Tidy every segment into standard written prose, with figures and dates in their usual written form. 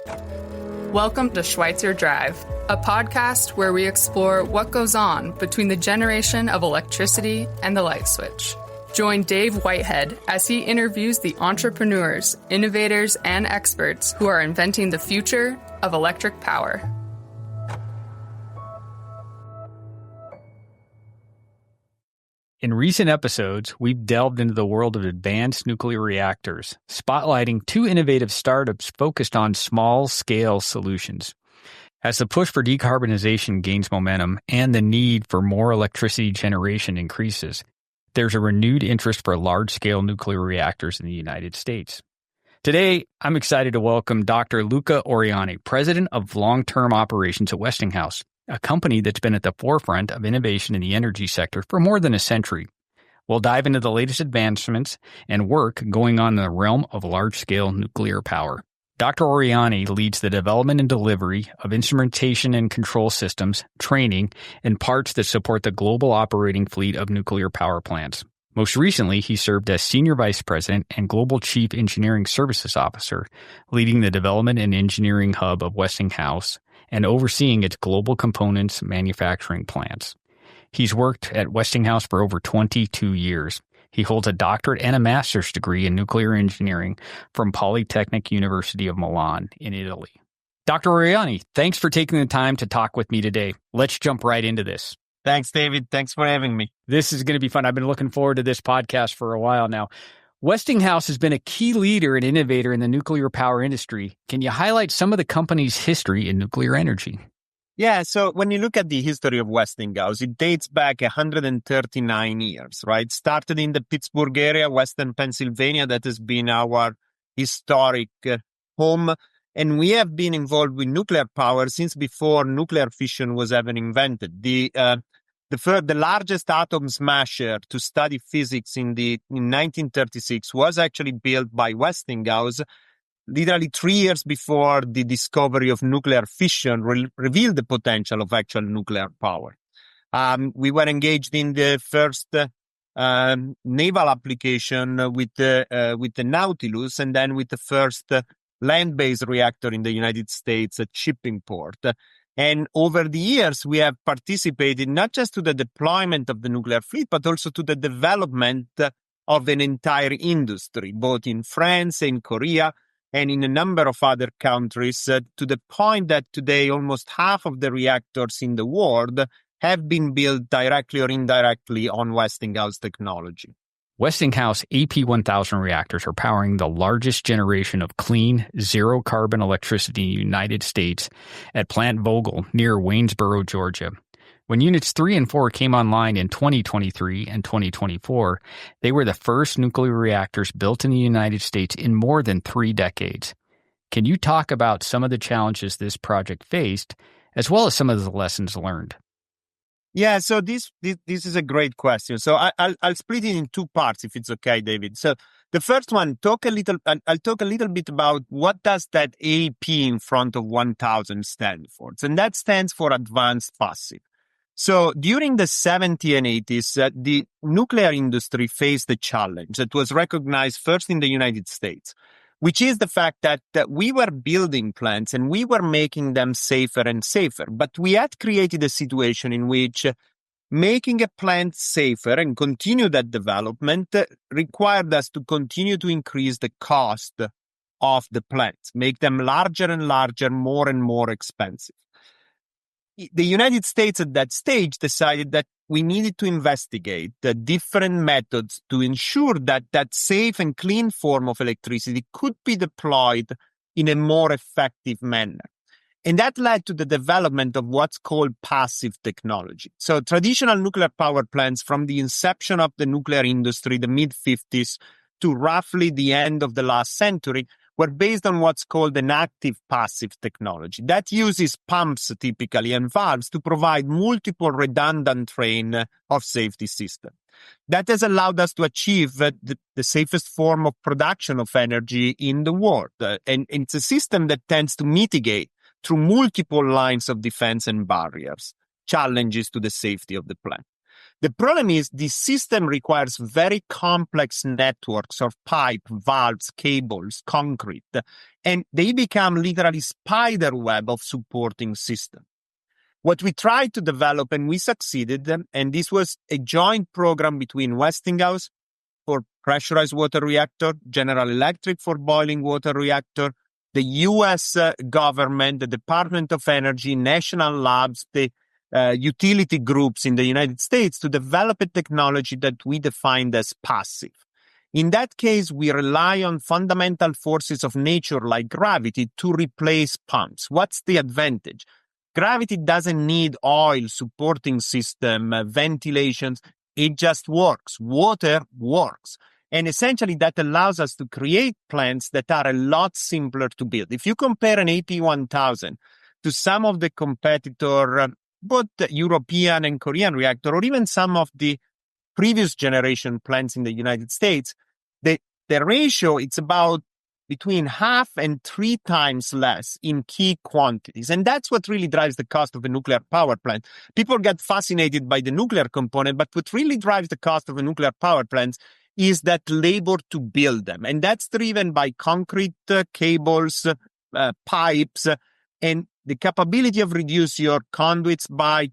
Welcome to Schweitzer Drive, a podcast where we explore what goes on between the generation of electricity and the light switch. Join Dave Whithead as he interviews the entrepreneurs, innovators, and experts who are inventing the future of electric power. In recent episodes, we've delved into the world of advanced nuclear reactors, spotlighting two innovative startups focused on small-scale solutions. As the push for decarbonization gains momentum and the need for more electricity generation increases, there's a renewed interest for large-scale nuclear reactors in the United States. Today, I'm excited to welcome Dr. Luca Oriani, President of Long-Term Operations at Westinghouse, a company that's been at the forefront of innovation in the energy sector for more than a century. We'll dive into the latest advancements and work going on in the realm of large-scale nuclear power. Dr. Oriani leads the development and delivery of instrumentation and control systems, training, and parts that support the global operating fleet of nuclear power plants. Most recently, he served as Senior Vice President and Global Chief Engineering Services Officer, leading the development and engineering hub of Westinghouse and overseeing its global components manufacturing plants. He's worked at Westinghouse for over 22 years. He holds a doctorate and a master's degree in nuclear engineering from Polytechnic University of Milan in Italy. Dr. Oriani, thanks for taking the time to talk with me today. Let's jump right into this. Thanks, David. Thanks for having me. This is going to be fun. I've been looking forward to this podcast for a while now. Westinghouse has been a key leader and innovator in the nuclear power industry. Can you highlight some of the company's history in nuclear energy? Yeah, so when you look at the history of Westinghouse, it dates back 139 years, right? Started in the Pittsburgh area, Western Pennsylvania. That has been our historic home. And we have been involved with nuclear power since before nuclear fission was ever invented. The largest atom smasher to study physics in 1936 was actually built by Westinghouse, literally 3 years before the discovery of nuclear fission revealed the potential of actual nuclear power. We were engaged in the first naval application with the Nautilus, and then with the first land-based reactor in the United States at Shippingport. And over the years, we have participated not just to the deployment of the nuclear fleet, but also to the development of an entire industry, both in France, in Korea, and in a number of other countries, to the point that today almost half of the reactors in the world have been built directly or indirectly on Westinghouse technology. Westinghouse AP1000 reactors are powering the largest generation of clean, zero-carbon electricity in the United States at Plant Vogtle near Waynesboro, Georgia. When Units 3 and 4 came online in 2023 and 2024, they were the first nuclear reactors built in the United States in more than 3 decades. Can you talk about some of the challenges this project faced, as well as some of the lessons learned? Yeah, so this is a great question. So I'll split it in 2 parts, if it's okay, David. So the first one, I'll talk a little bit about what does that AP in front of 1000 stand for. And that stands for advanced passive. So during the 70s and 80s, the nuclear industry faced a challenge that was recognized first in the United States, which is the fact that we were building plants and we were making them safer and safer. But we had created a situation in which making a plant safer and continue that development required us to continue to increase the cost of the plants, make them larger and larger, more and more expensive. The United States at that stage decided that we needed to investigate the different methods to ensure that that safe and clean form of electricity could be deployed in a more effective manner. And that led to the development of what's called passive technology. So traditional nuclear power plants from the inception of the nuclear industry, the mid-50s, to roughly the end of the last century, were based on what's called an active passive technology. That uses pumps typically and valves to provide multiple redundant train of safety systems. That has allowed us to achieve the safest form of production of energy in the world. And it's a system that tends to mitigate through multiple lines of defense and barriers, challenges to the safety of the plant. The problem is the system requires very complex networks of pipe, valves, cables, concrete, and they become literally spider web of supporting system. What we tried to develop, and we succeeded, and this was a joint program between Westinghouse for pressurized water reactor, General Electric for boiling water reactor, the U.S. government, the Department of Energy, national labs, the utility groups in the United States to develop a technology that we defined as passive. In that case, we rely on fundamental forces of nature like gravity to replace pumps. What's the advantage? Gravity doesn't need oil, supporting system, ventilations. It just works. Water works. And essentially that allows us to create plants that are a lot simpler to build. If you compare an AP1000 to some of the competitor, both the European and Korean reactor, or even some of the previous generation plants in the United States, the ratio, it's about between 1/2 and 3 times less in key quantities. And that's what really drives the cost of a nuclear power plant. People get fascinated by the nuclear component, but what really drives the cost of a nuclear power plant is that labor to build them. And that's driven by concrete cables, pipes, and the capability of reduce your conduits by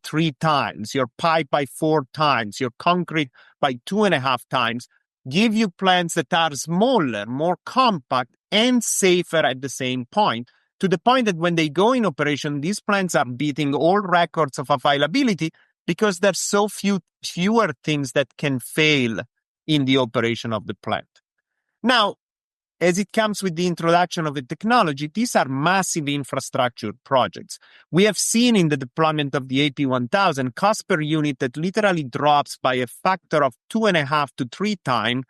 3 times, your pipe by 4 times, your concrete by 2.5 times, give you plants that are smaller, more compact, and safer at the same point, to the point that when they go in operation, these plants are beating all records of availability because there's so fewer things that can fail in the operation of the plant. Now, as it comes with the introduction of the technology, these are massive infrastructure projects. We have seen in the deployment of the AP1000 cost per unit that literally drops by a factor of 2.5 to 3 times,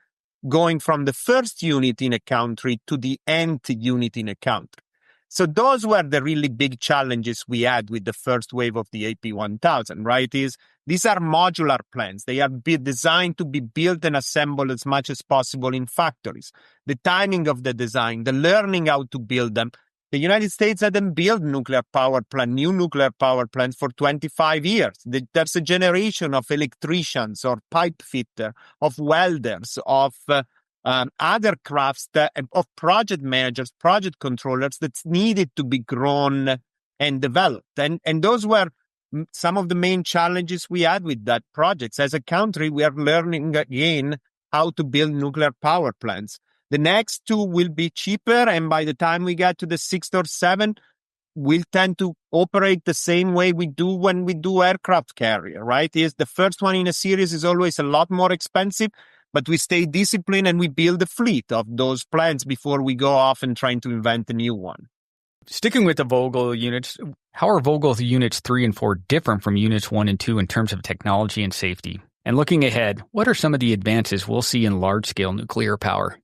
going from the first unit in a country to the nth unit in a country. So those were the really big challenges we had with the first wave of the AP1000, right? These are modular plants. They are designed to be built and assembled as much as possible in factories. The timing of the design, the learning how to build them. The United States hadn't built new nuclear power plants for 25 years. There's a generation of electricians or pipe fitter, of welders, of other crafts, of project managers, project controllers that's needed to be grown and developed. And those were some of the main challenges we had with that project. As a country, we are learning again how to build nuclear power plants. The next 2 will be cheaper, and by the time we get to the 6th or 7th, we'll tend to operate the same way we do when we do aircraft carrier, right? The first one in a series is always a lot more expensive, but we stay disciplined and we build a fleet of those plants before we go off and trying to invent a new one. Sticking with the Vogtle units, how are Vogtle units 3 and 4 different from units 1 and 2 in terms of technology and safety? And looking ahead, what are some of the advances we'll see in large-scale nuclear power?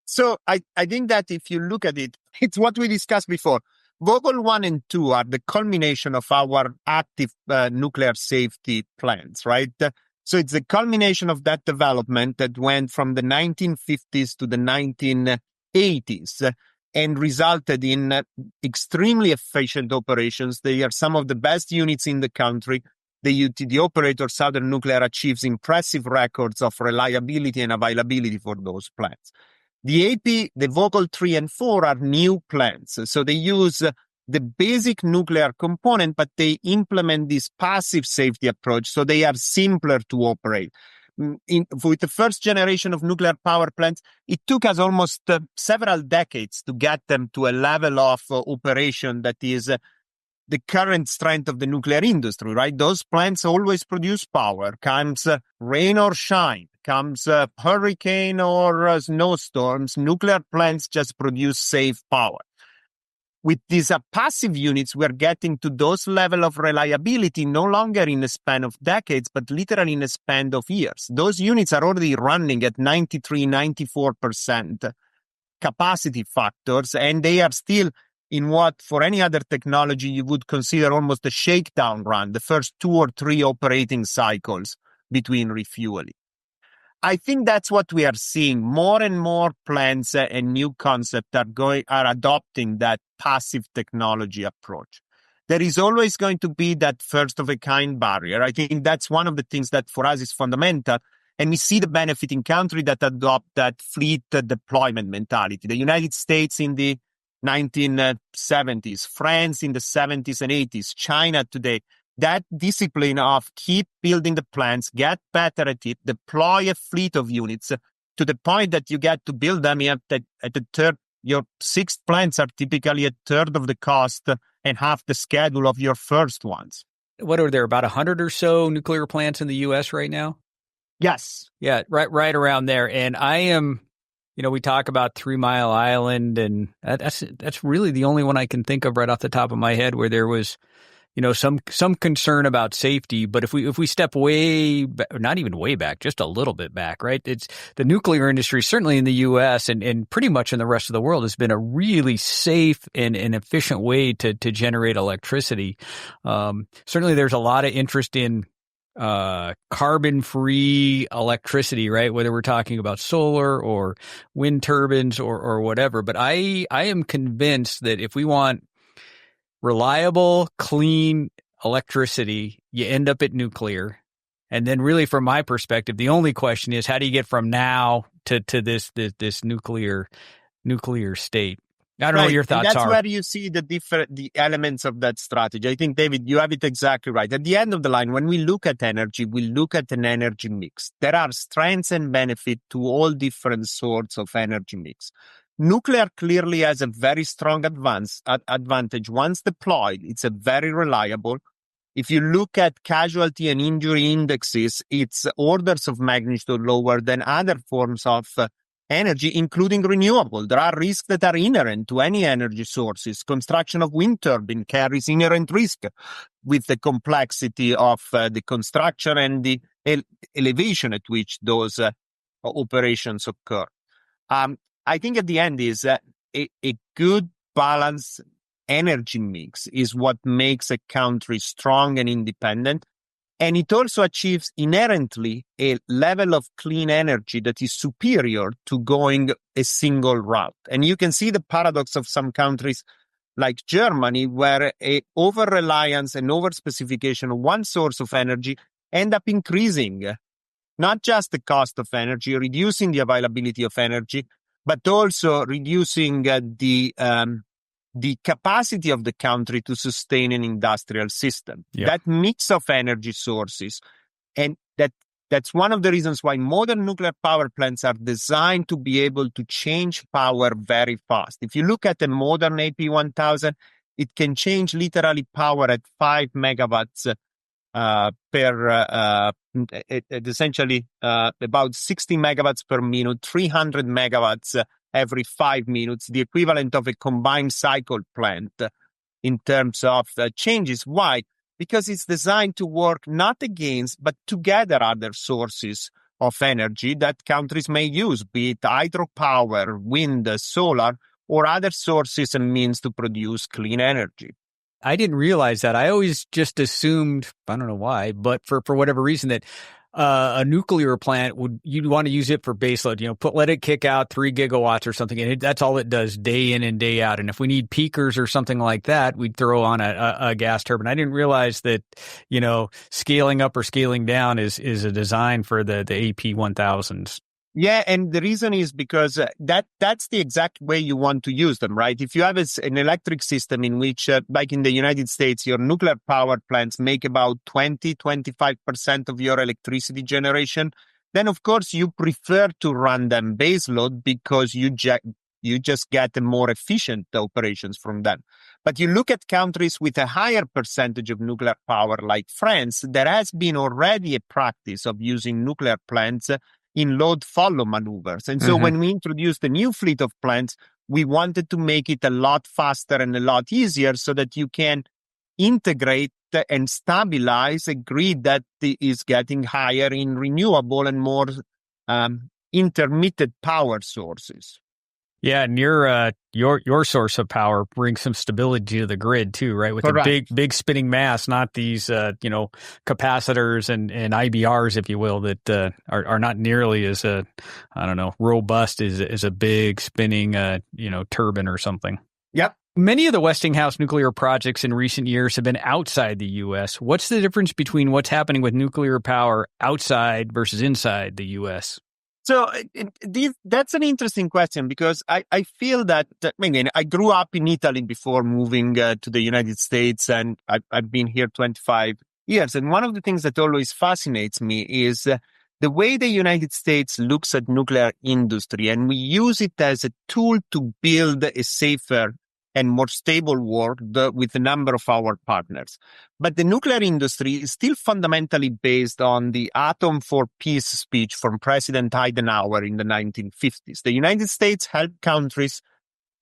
So I think that if you look at it, it's what we discussed before. Vogtle 1 and 2 are the culmination of our active nuclear safety plans, right? So it's the culmination of that development that went from the 1950s to the 1980s and resulted in extremely efficient operations. They are some of the best units in the country. The operator, Southern Nuclear, achieves impressive records of reliability and availability for those plants. The Vogtle 3 and 4 are new plants. So they use the basic nuclear component, but they implement this passive safety approach, so they are simpler to operate. With the first generation of nuclear power plants, it took us almost several decades to get them to a level of operation that is the current strength of the nuclear industry, right? Those plants always produce power, comes rain or shine, comes hurricane or snowstorms. Nuclear plants just produce safe power. With these passive units, we're getting to those level of reliability no longer in a span of decades, but literally in a span of years. Those units are already running at 93, 94% capacity factors, and they are still in what, for any other technology, you would consider almost a shakedown run, the first 2 or 3 operating cycles between refueling. I think that's what we are seeing. More and more plants and new concepts are adopting that passive technology approach. there is always going to be that first of a kind barrier. I think that's one of the things that for us is fundamental. And we see the benefit in countries that adopt that fleet deployment mentality. The United States in the 1970s, France in the 70s and 80s, China today. That discipline of keep building the plants, get better at it, deploy a fleet of units to the point that you get to build them at the third. Your sixth plants are typically a third of the cost and half the schedule of your first ones. What are there, about 100 or so nuclear plants in the U.S. right now? Yes. Yeah, right around there. And I am, we talk about 3 Mile Island, and that's really the only one I can think of right off the top of my head where there was, some concern about safety. But if we step way back, not even way back, just a little bit back, right? It's the nuclear industry, certainly in the U.S. and pretty much in the rest of the world, has been a really safe and efficient way to generate electricity. Certainly, there's a lot of interest in carbon-free electricity, right? Whether we're talking about solar or wind turbines or whatever. But I am convinced that if we want reliable, clean electricity, you end up at nuclear. And then really from my perspective, the only question is, how do you get from now to this nuclear state? I don't know what your thoughts are. That's where you see the elements of that strategy. I think, David, you have it exactly right. At the end of the line, when we look at energy, we look at an energy mix. There are strengths and benefits to all different sorts of energy mix. Nuclear clearly has a very strong advantage. Once deployed, it's a very reliable. If you look at casualty and injury indexes, it's orders of magnitude lower than other forms of energy, including renewable. There are risks that are inherent to any energy sources. Construction of wind turbine carries inherent risk with the complexity of the construction and the elevation at which those operations occur. I think at the end is a good balanced energy mix is what makes a country strong and independent. And it also achieves inherently a level of clean energy that is superior to going a single route. And you can see the paradox of some countries like Germany, where a over-reliance and over-specification of one source of energy end up increasing not just the cost of energy, reducing the availability of energy, but also reducing the capacity of the country to sustain an industrial system. Yeah. That mix of energy sources, and that's one of the reasons why modern nuclear power plants are designed to be able to change power very fast. If you look at a modern AP1000, it can change literally power at 5 megawatts essentially about 60 megawatts per minute, 300 megawatts every 5 minutes, the equivalent of a combined cycle plant in terms of changes. Why? Because it's designed to work not against, but together other sources of energy that countries may use, be it hydropower, wind, solar, or other sources and means to produce clean energy. I didn't realize that. I always just assumed, I don't know why, but for whatever reason, that a nuclear plant you'd want to use it for baseload, let it kick out 3 gigawatts or something. And that's all it does day in and day out. And if we need peakers or something like that, we'd throw on a gas turbine. I didn't realize that, scaling up or scaling down is a design for the AP1000s. Yeah, and the reason is because that's the exact way you want to use them, right? If you have an electric system in which, like in the United States, your nuclear power plants make about 20-25% of your electricity generation, then of course you prefer to run them baseload because you just get a more efficient operations from them. But you look at countries with a higher percentage of nuclear power like France, there has been already a practice of using nuclear plants in load follow maneuvers. And so when we introduced a new fleet of plants, we wanted to make it a lot faster and a lot easier so that you can integrate and stabilize a grid that is getting higher in renewable and more intermittent power sources. Yeah, and your source of power brings some stability to the grid too, right? With Correct. a big spinning mass, not these capacitors and IBRs, if you will, that are not nearly as robust as a big spinning turbine or something. Yep, Many of the Westinghouse nuclear projects in recent years have been outside the U.S. What's the difference between what's happening with nuclear power outside versus inside the U.S.? So that's an interesting question because I feel that, I grew up in Italy before moving to the United States, and I've been here 25 years. And one of the things that always fascinates me is the way the United States looks at nuclear industry, and we use it as a tool to build a safer and more stable world with a number of our partners. But the nuclear industry is still fundamentally based on the Atom for Peace speech from President Eisenhower in the 1950s. The United States helped countries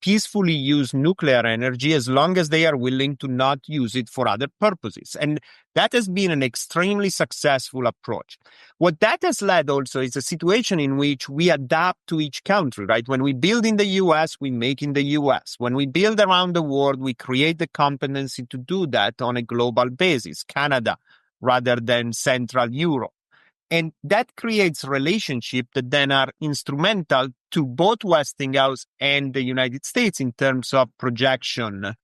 peacefully use nuclear energy as long as they are willing to not use it for other purposes. And that has been an extremely successful approach. What that has led also is a situation in which we adapt to each country, right? When we build in the US, we make in the US. When we build around the world, we create the competency to do that on a global basis, Canada rather than Central Europe. And that creates relationships that then are instrumental to both Westinghouse and the United States in terms of projection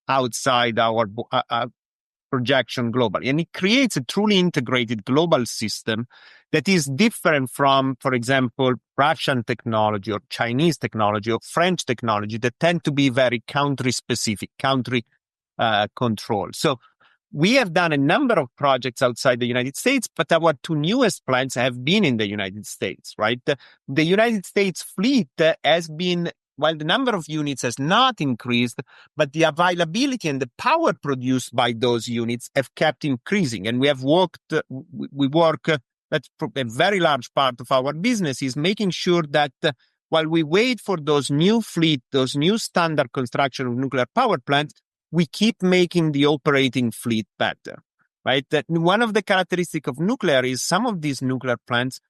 outside our projection globally. And it creates a truly integrated global system that is different from, for example, Russian technology or Chinese technology or French technology that tend to be very country-specific, country-controlled. So we have done a number of projects outside the United States, but our two newest plants have been in the United States, right? The United States fleet has been, while the number of units has not increased, but the availability and the power produced by those units have kept increasing. And that's a very large part of our business is making sure that while we wait for those new standard construction of nuclear power plants, we keep making the operating fleet better, right? That one of the characteristics of nuclear is some of these nuclear plants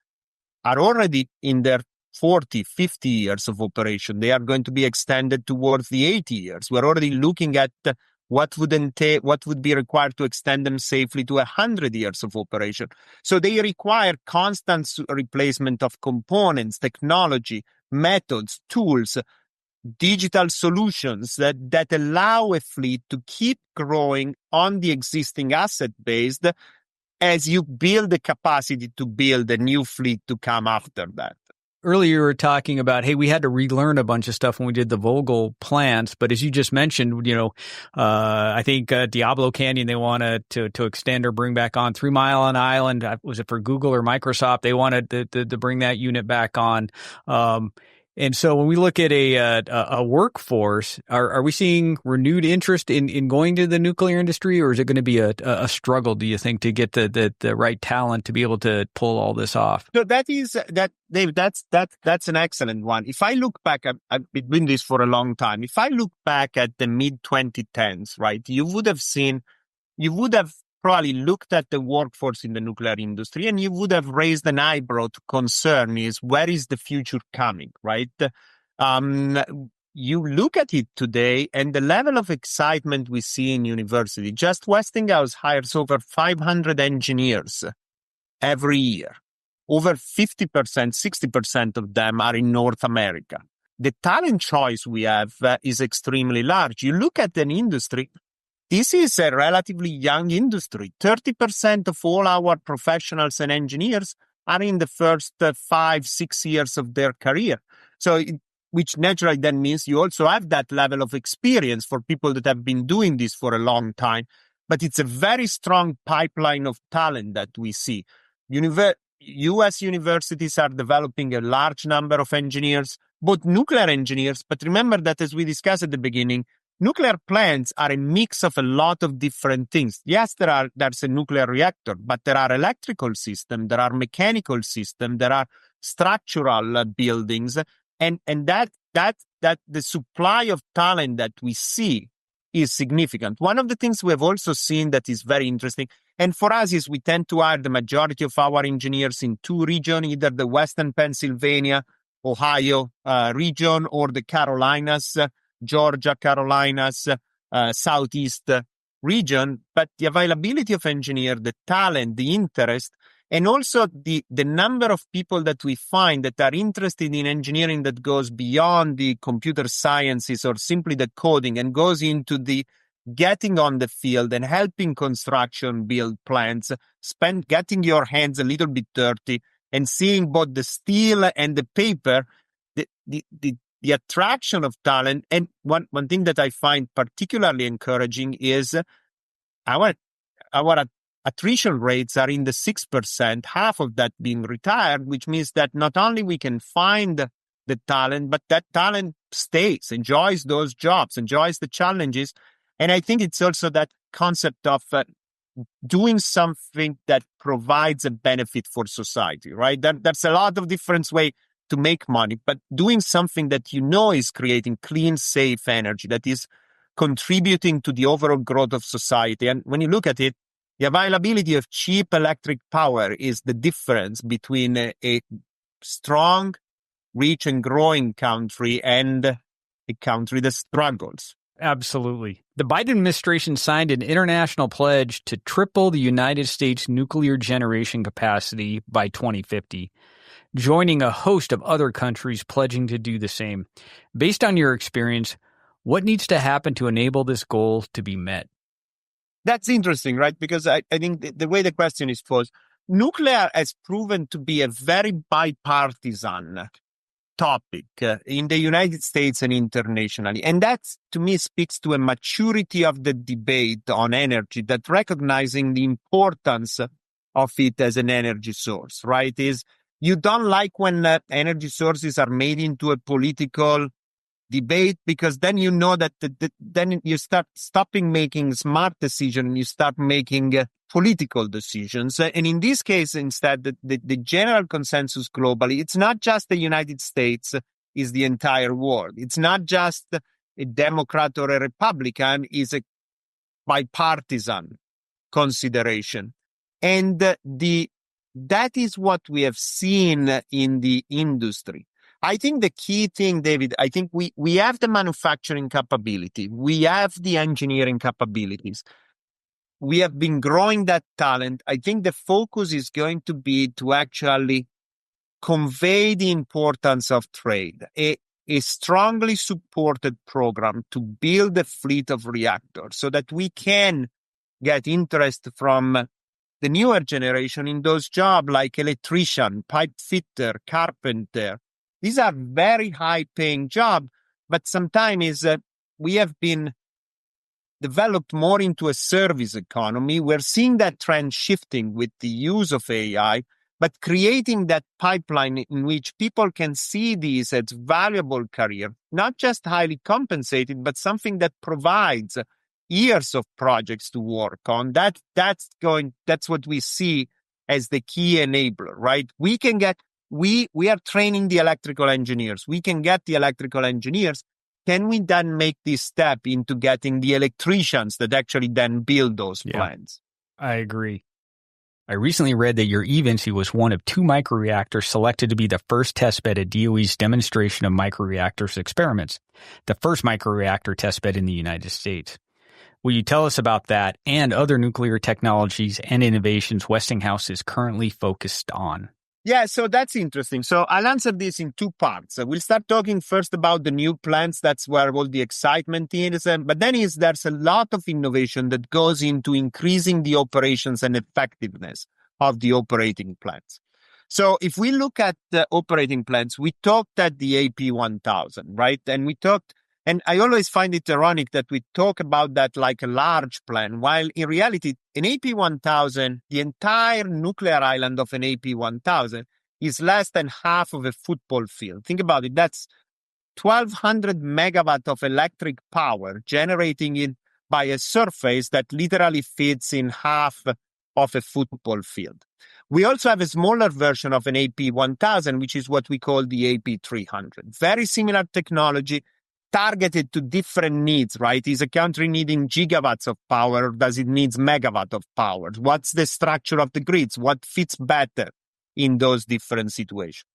are already in their 40, 50 years of operation. They are going to be extended towards the 80 years. We're already looking at what would be required to extend them safely to 100 years of operation. So they require constant replacement of components, technology, methods, tools, digital solutions that allow a fleet to keep growing on the existing asset base as you build the capacity to build a new fleet to come after that. Earlier, you were talking about, hey, we had to relearn a bunch of stuff when we did the Vogtle plants. But as you just mentioned, I think Diablo Canyon, they wanted to extend or bring back on 3 Mile Island. Was it for Google or Microsoft? They wanted to bring that unit back on. And so when we look at a workforce, are we seeing renewed interest in going to the nuclear industry, or is it going to be a struggle, do you think, to get the right talent to be able to pull all this off? So Dave, that's an excellent one. If I look back, I've been doing this for a long time. If I look back at the mid-2010s, right, you would have probably looked at the workforce in the nuclear industry and you would have raised an eyebrow to concern is where is the future coming, right? You look at it today and the level of excitement we see in university, just Westinghouse hires over 500 engineers every year. Over 50%, 60% of them are in North America. The talent choice we have is extremely large. You look at an industry, this is a relatively young industry. 30% of all our professionals and engineers are in the first 5-6 years of their career. So, which naturally then means you also have that level of experience for people that have been doing this for a long time. But it's a very strong pipeline of talent that we see. U.S. universities are developing a large number of engineers, both nuclear engineers. But remember that as we discussed at the beginning, nuclear plants are a mix of a lot of different things. Yes, there's a nuclear reactor, but there are electrical systems, there are mechanical systems, there are structural buildings, and that the supply of talent that we see is significant. One of the things we have also seen that is very interesting, and for us is we tend to hire the majority of our engineers in 2 regions, either the Western Pennsylvania, Ohio region, or the Carolinas, Georgia, Carolinas, Southeast region, but the availability of engineers, the talent, the interest And also the number of people that we find that are interested in engineering that goes beyond the computer sciences or simply the coding and goes into the getting on the field and helping construction build plants, getting your hands a little bit dirty and seeing both the steel and the paper, the attraction of talent. And one thing that I find particularly encouraging is our attrition rates are in the 6%, half of that being retired, which means that not only we can find the talent, but that talent stays, enjoys those jobs, enjoys the challenges. And I think it's also that concept of doing something that provides a benefit for society, right? That's a lot of different ways to make money, but doing something that is creating clean, safe energy, that is contributing to the overall growth of society. And when you look at it, the availability of cheap electric power is the difference between a strong, rich and growing country and a country that struggles. Absolutely. The Biden administration signed an international pledge to triple the United States nuclear generation capacity by 2050, joining a host of other countries pledging to do the same. Based on your experience, what needs to happen to enable this goal to be met? That's interesting, right? Because I think the way the question is posed, nuclear has proven to be a very bipartisan topic in the United States and internationally. And that, to me, speaks to a maturity of the debate on energy, that recognizing the importance of it as an energy source, right? Is you don't like when energy sources are made into a political debate, because then you know that then you start stopping making smart decisions and you start making political decisions. And in this case, instead, the general consensus globally, it's not just the United States, is the entire world. It's not just a Democrat or a Republican, it's a bipartisan consideration. And that is what we have seen in the industry. I think the key thing, David, I think we have the manufacturing capability. We have the engineering capabilities. We have been growing that talent. I think the focus is going to be to actually convey the importance of trade, a strongly supported program to build a fleet of reactors so that we can get interest from the newer generation in those jobs like electrician, pipe fitter, carpenter. These are very high-paying jobs, but sometimes we have been developed more into a service economy. We're seeing that trend shifting with the use of AI, but creating that pipeline in which people can see these as valuable career, not just highly compensated, but something that provides years of projects to work on. That's what we see as the key enabler, right? We are training the electrical engineers. We can get the electrical engineers. Can we then make this step into getting the electricians that actually then build those plants? I agree. I recently read that your eVinci was one of 2 microreactors selected to be the first testbed at DOE's demonstration of microreactors experiments, the first microreactor testbed in the United States. Will you tell us about that and other nuclear technologies and innovations Westinghouse is currently focused on? Yeah, so that's interesting. So I'll answer this in 2 parts. We'll start talking first about the new plants. That's where all the excitement is. But then there's a lot of innovation that goes into increasing the operations and effectiveness of the operating plants. So if we look at the operating plants, we talked at the AP1000, right? And I always find it ironic that we talk about that like a large plant, while in reality, an AP1000, the entire nuclear island of an AP1000 is less than half of a football field. Think about it. That's 1,200 megawatt of electric power generating by a surface that literally fits in half of a football field. We also have a smaller version of an AP1000, which is what we call the AP300. Very similar technology, targeted to different needs, right? Is a country needing gigawatts of power, or does it need megawatt of power? What's the structure of the grids? What fits better in those different situations?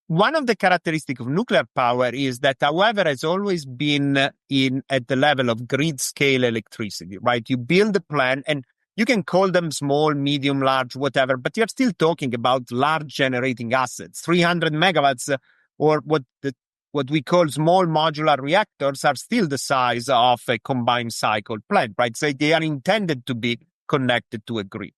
One of the characteristics of nuclear power is that, however, has always been at the level of grid scale electricity, right? You build a plant, and You can call them small, medium, large, whatever, but you're still talking about large generating assets. 300 megawatts or what we call small modular reactors are still the size of a combined cycle plant, right? So they are intended to be connected to a grid.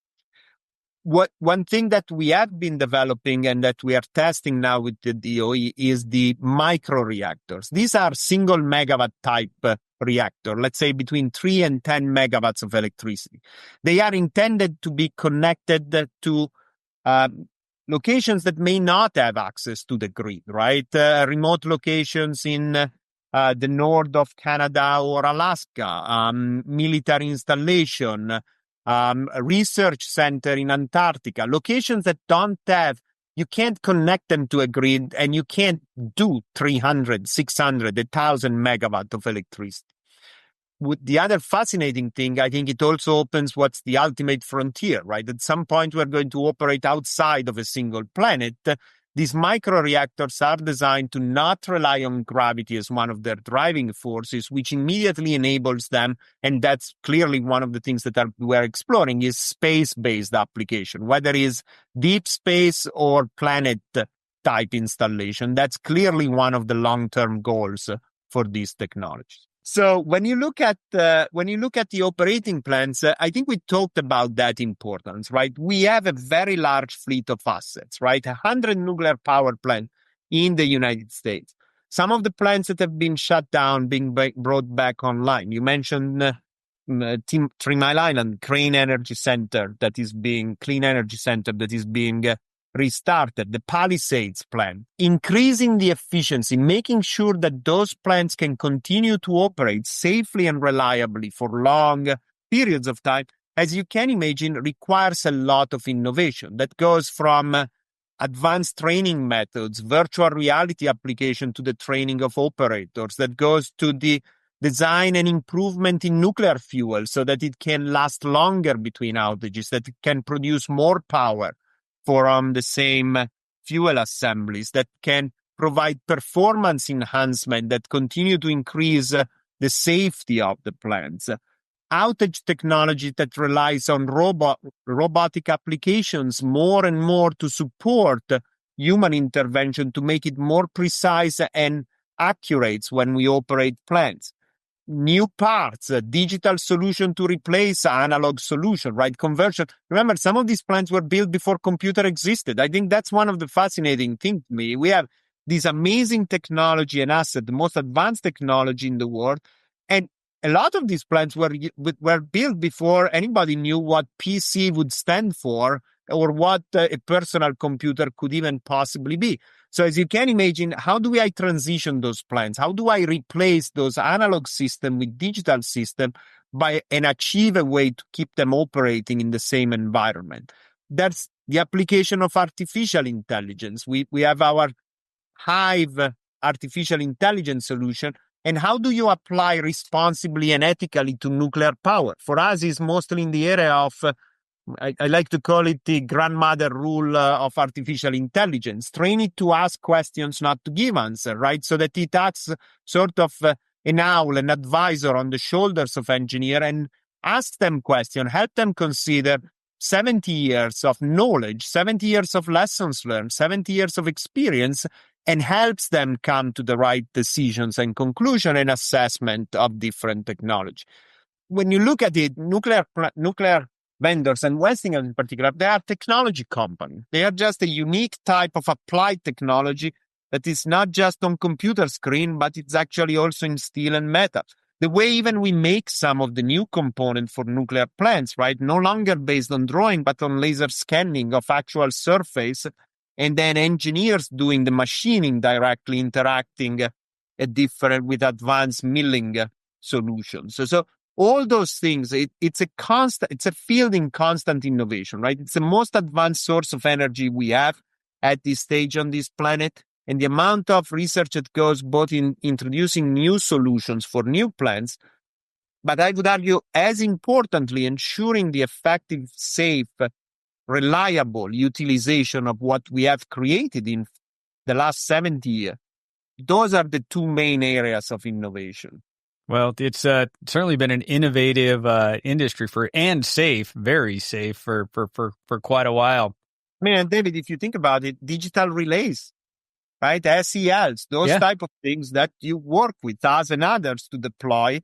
One thing that we have been developing and that we are testing now with the DOE is the micro reactors. These are single megawatt type reactor, let's say between 3 and 10 megawatts of electricity. They are intended to be connected to locations that may not have access to the grid, right? Remote locations in the north of Canada or Alaska, military installation, a research center in Antarctica, locations that you can't connect them to a grid and you can't do 300, 600, 1,000 megawatt of electricity. The other fascinating thing, I think it also opens what's the ultimate frontier, right? At some point, we're going to operate outside of a single planet. These microreactors are designed to not rely on gravity as one of their driving forces, which immediately enables them, and that's clearly one of the things that we're exploring, is space-based application, whether it is deep space or planet-type installation. That's clearly one of the long-term goals for these technologies. So when you look at the operating plants, I think we talked about that importance, right? We have a very large fleet of assets, right? 100 nuclear power plants in the United States. Some of the plants that have been shut down being brought back online. You mentioned 3 Mile Island, Clean Energy Center that is being restarted, the Palisades plant, increasing the efficiency, making sure that those plants can continue to operate safely and reliably for long periods of time, as you can imagine, requires a lot of innovation that goes from advanced training methods, virtual reality application to the training of operators, that goes to the design and improvement in nuclear fuel so that it can last longer between outages, that it can produce more power for the same fuel assemblies, that can provide performance enhancement that continue to increase the safety of the plants. Outage technology that relies on robotic applications more and more to support human intervention to make it more precise and accurate when we operate plants. New parts, a digital solution to replace analog solution, right? Conversion. Remember, some of these plants were built before computer existed. I think that's one of the fascinating things to me. We have this amazing technology and asset, the most advanced technology in the world. And a lot of these plants were built before anybody knew what PC would stand for or what a personal computer could even possibly be. So as you can imagine, how do I transition those plants? How do I replace those analog systems with digital system and achieve a way to keep them operating in the same environment? That's the application of artificial intelligence. We have our Hive artificial intelligence solution. And how do you apply responsibly and ethically to nuclear power? For us, it's mostly in the area of I like to call it the grandmother rule of artificial intelligence. Train it to ask questions, not to give answers, right? So that it acts sort of an owl, an advisor on the shoulders of engineer and ask them questions, help them consider 70 years of knowledge, 70 years of lessons learned, 70 years of experience, and helps them come to the right decisions and conclusion and assessment of different technology. When you look at it, nuclear vendors, and Westinghouse in particular, they are technology companies. They are just a unique type of applied technology that is not just on computer screen, but it's actually also in steel and metal. The way even we make some of the new components for nuclear plants, right? No longer based on drawing, but on laser scanning of actual surface, and then engineers doing the machining directly interacting with advanced milling solutions. So all those things, it's a field in constant innovation, right? It's the most advanced source of energy we have at this stage on this planet. And the amount of research that goes both in introducing new solutions for new plants, but I would argue as importantly, ensuring the effective, safe, reliable utilization of what we have created in the last 70 years. Those are the two main areas of innovation. Well, it's certainly been an innovative industry and safe, very safe for quite a while. I mean, and David, if you think about it, digital relays, right? SELs, those type of things that you work with us and others to deploy.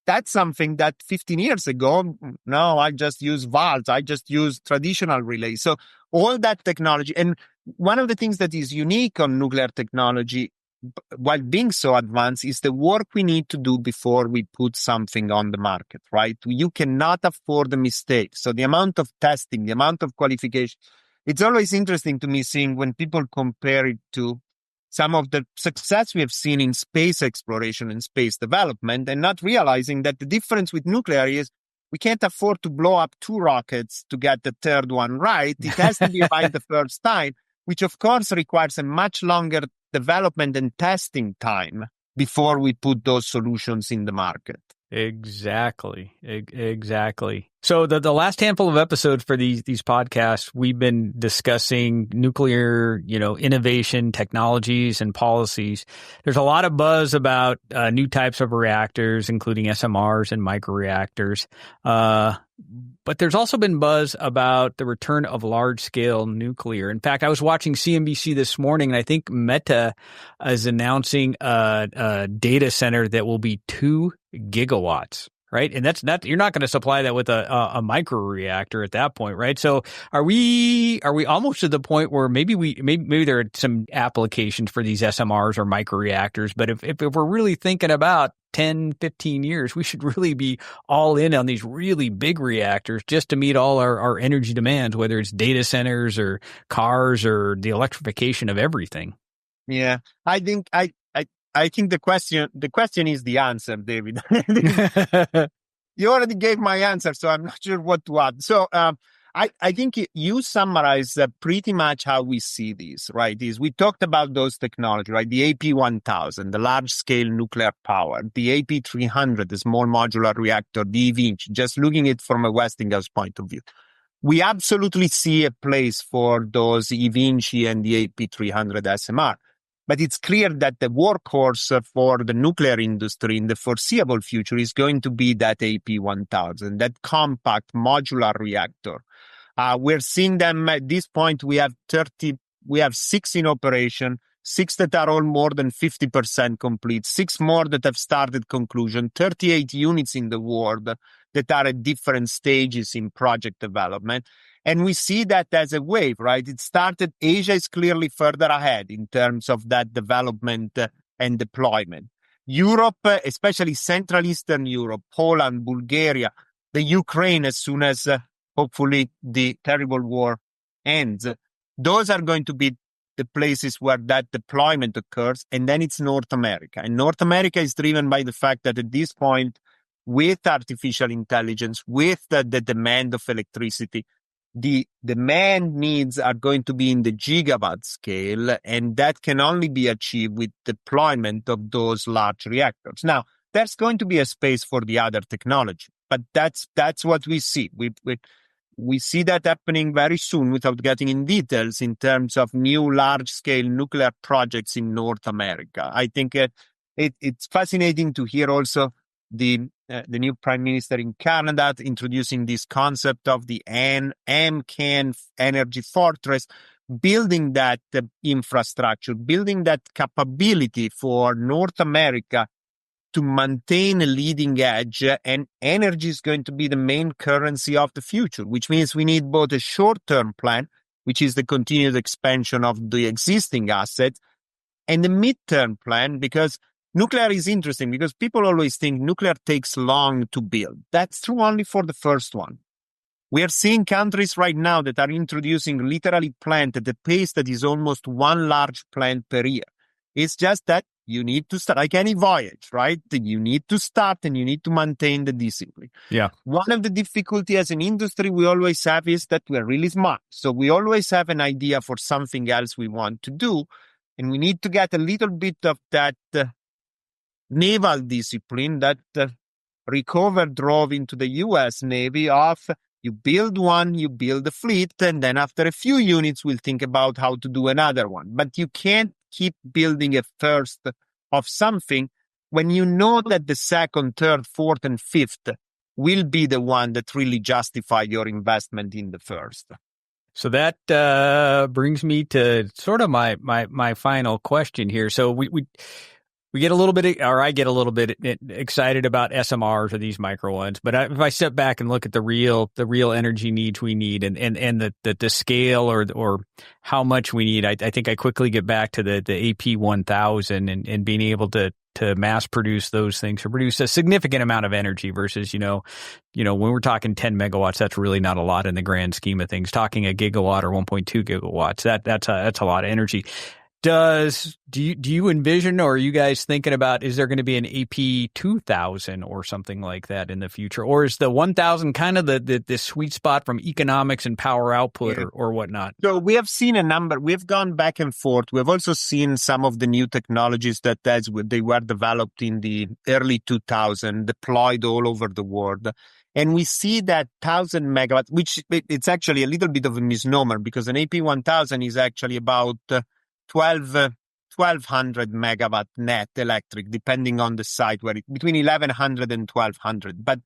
That's something that 15 years ago, no, I just use valves. I just use traditional relays. So all that technology. And one of the things that is unique on nuclear technology, while being so advanced, is the work we need to do before we put something on the market, right? You cannot afford a mistake. So the amount of testing, the amount of qualification, it's always interesting to me seeing when people compare it to some of the success we have seen in space exploration and space development, and not realizing that the difference with nuclear is we can't afford to blow up 2 rockets to get the third one right. It has to be right the first time, which of course requires a much longer development and testing time before we put those solutions in the market. Exactly. So the last handful of episodes for these podcasts, we've been discussing nuclear, innovation, technologies, and policies. There's a lot of buzz about new types of reactors, including SMRs and microreactors. But there's also been buzz about the return of large-scale nuclear. In fact, I was watching CNBC this morning, and I think Meta is announcing a data center that will be 2 gigawatts. Right. And that's not, you're not going to supply that with a micro reactor at that point. Right. So are we almost to the point where maybe there are some applications for these SMRs or micro reactors, but if we're really thinking about 10, 15 years, we should really be all in on these really big reactors just to meet all our energy demands, whether it's data centers or cars or the electrification of everything. Yeah, I think the question is the answer, David. You already gave my answer, so I'm not sure what to add. So I think you summarized pretty much how we see these, right? We talked about those technologies, right? The AP1000, the large-scale nuclear power, the AP300, the small modular reactor, the eVinci, just looking at it from a Westinghouse point of view. We absolutely see a place for those eVinci and the AP300 SMR. But it's clear that the workhorse for the nuclear industry in the foreseeable future is going to be that AP1000, that compact modular reactor. We're seeing them at this point. We have 6 in operation, 6 that are all more than 50% complete, 6 more that have started conclusion, 38 units in the world that are at different stages in project development. And we see that as a wave, right? It started, Asia is clearly further ahead in terms of that development and deployment. Europe, especially Central Eastern Europe, Poland, Bulgaria, the Ukraine, as soon as hopefully the terrible war ends, those are going to be the places where that deployment occurs. And then it's North America. And North America is driven by the fact that at this point, with artificial intelligence, with the demand of electricity, the demand needs are going to be in the gigawatt scale, and that can only be achieved with deployment of those large reactors. Now, there's going to be a space for the other technology, but that's what we see. We see that happening very soon without getting in details in terms of new large-scale nuclear projects in North America. I think it's fascinating to hear also the new prime minister in Canada introducing this concept of the AMCAN energy fortress, building that infrastructure, building that capability for North America to maintain a leading edge, and energy is going to be the main currency of the future, which means we need both a short-term plan, which is the continued expansion of the existing assets, and the mid-term plan, because nuclear is interesting because people always think nuclear takes long to build. That's true only for the first one. We are seeing countries right now that are introducing literally plant at a pace that is almost 1 large plant per year. It's just that you need to start, like any voyage, right? You need to start and you need to maintain the discipline. Yeah. One of the difficulties as an industry we always have is that we're really smart. So we always have an idea for something else we want to do. And we need to get a little bit of that naval discipline that Rickover drove into the U.S. Navy of you build one, you build a fleet, and then after a few units, we'll think about how to do another one. But you can't keep building a first of something when you know that the second, third, fourth, and fifth will be the one that really justify your investment in the first. So that brings me to sort of my final question here. So we get a little bit, or I get a little bit excited about SMRs or these micro ones. But if I step back and look at the real energy needs we need and the scale or how much we need, I think I quickly get back to the AP1000 and being able to mass produce those things or produce a significant amount of energy versus, when we're talking 10 megawatts, that's really not a lot in the grand scheme of things. Talking a gigawatt or 1.2 gigawatts, that's a lot of energy. Do you envision, or are you guys thinking about, is there going to be an AP 2000 or something like that in the future? Or is the 1000 kind of the sweet spot from economics and power output or whatnot? So we have seen a number, we've gone back and forth. We've also seen some of the new technologies that they were developed in the early 2000s, deployed all over the world. And we see that 1000 megawatts, which it's actually a little bit of a misnomer because an AP 1000 is actually about 1200 megawatt net electric, depending on the site, between 1100 and 1200. But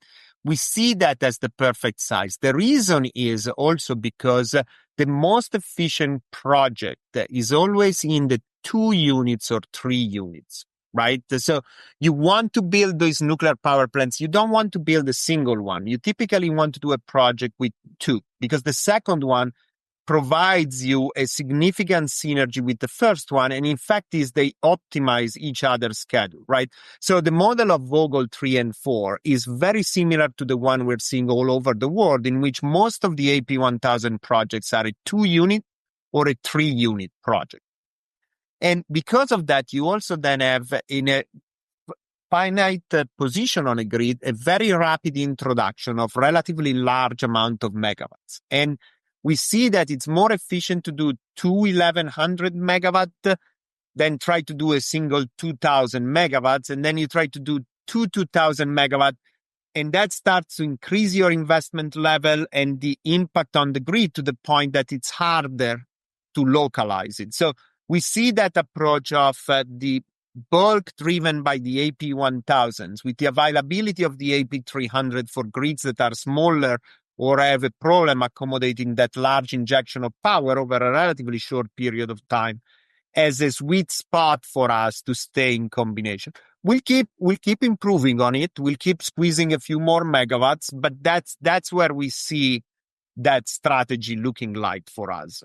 we see that as the perfect size. The reason is also because the most efficient project is always in the 2 units or 3 units, right? So you want to build these nuclear power plants. You don't want to build a single one. You typically want to do a project with 2 because the second one provides you a significant synergy with the first one. And in fact, they optimize each other's schedule, right? So the model of Vogtle 3 and 4 is very similar to the one we're seeing all over the world, in which most of the AP 1000 projects are a 2 unit or a 3 unit project. And because of that, you also then have in a finite position on a grid, a very rapid introduction of relatively large amount of megawatts. And we see that it's more efficient to do 2 1100 megawatt than try to do a single 2000 megawatts. And then you try to do 2000 megawatt, and that starts to increase your investment level and the impact on the grid to the point that it's harder to localize it. So we see that approach of the bulk driven by the AP 1000s with the availability of the AP 300 for grids that are smaller or have a problem accommodating that large injection of power over a relatively short period of time as a sweet spot for us to stay in combination. We'll keep improving on it. We'll keep squeezing a few more megawatts, but that's where we see that strategy looking like for us.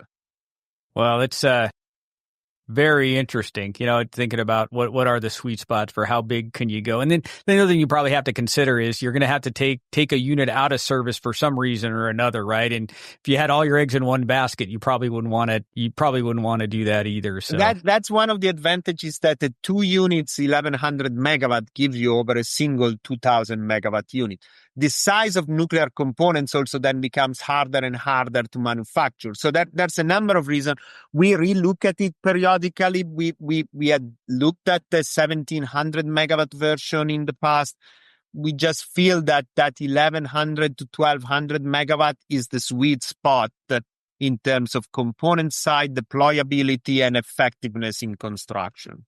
Well, it's very interesting, thinking about what are the sweet spots for how big can you go. And then the other thing you probably have to consider is you're going to have to take a unit out of service for some reason or another, right? And if you had all your eggs in one basket, you probably wouldn't want to do that either. So that's one of the advantages that the 2 units, 1100 megawatt gives you over a single 2000 megawatt unit. The size of nuclear components also then becomes harder and harder to manufacture. So there's a number of reasons. We relook at it periodically. We had looked at the 1700 megawatt version in the past. We just feel that 1100 to 1200 megawatt is the sweet spot in terms of component side, deployability, and effectiveness in construction.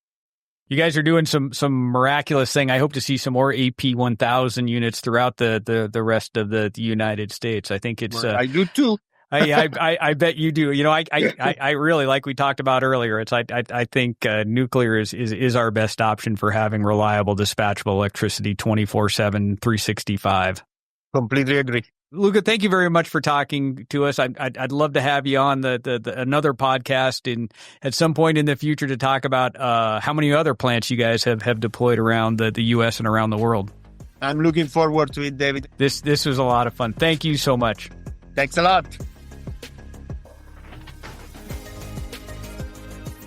You guys are doing some miraculous thing. I hope to see some more AP 1000 units throughout the rest of the United States. I think it's. I do too. I bet you do. I really, like we talked about earlier. I think nuclear is our best option for having reliable, dispatchable electricity 24/7, 365. Completely agree. Luca, thank you very much for talking to us. I'd love to have you on the another podcast at some point in the future to talk about how many other plants you guys have deployed around the U.S. and around the world. I'm looking forward to it, David. This was a lot of fun. Thank you so much. Thanks a lot.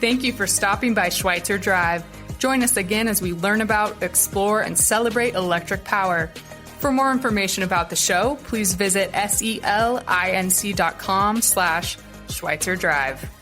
Thank you for stopping by Schweitzer Drive. Join us again as we learn about, explore, and celebrate electric power. For more information about the show, please visit selinc.com/Schweitzer Drive.